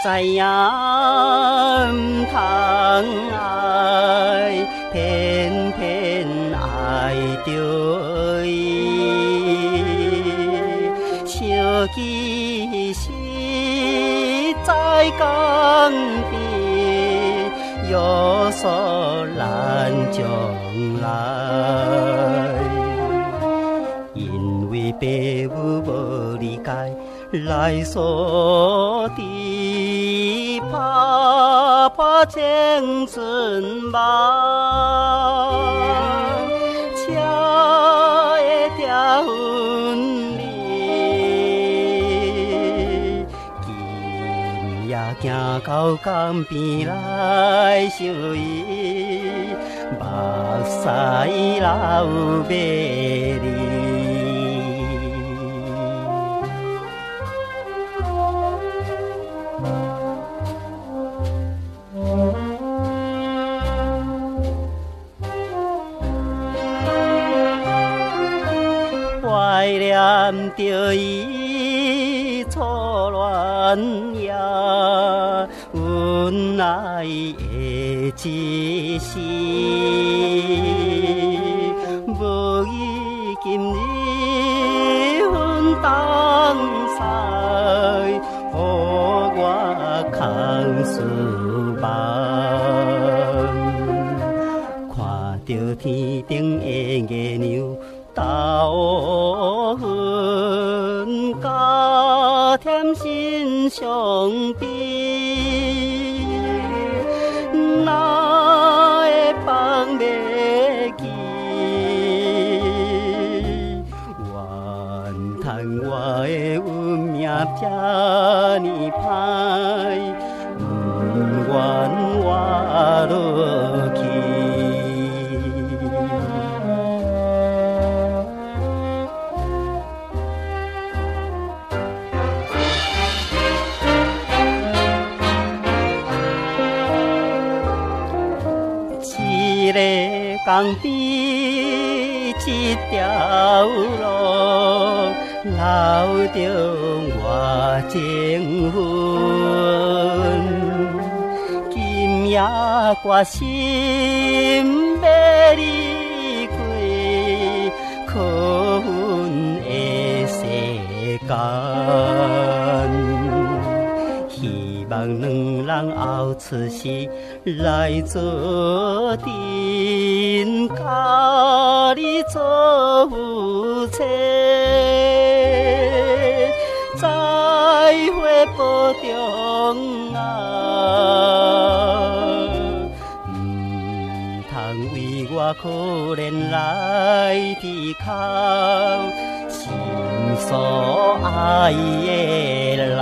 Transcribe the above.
知影唔通爱，偏偏爱着伊。想起时在江边，约束咱将来。因为父母无理解，来锁伫拍拍青春梦，车会条分离，今夜行到江边来想伊，目屎流袂离。怀念着伊初恋夜，阮爱的一时，无伊今日阮东西，予我空思梦，看着天顶的月亮。斗云加添心伤悲，哪会放袂记？怨叹我的运命这呢歹，不愿活落去。一个江边一条路，留着我情分。今夜决心要离开可恨的世间。希望两人后出世来做阵，甲你做夫妻。再会保重啊，唔通为我可怜来低靠，心所爱的人。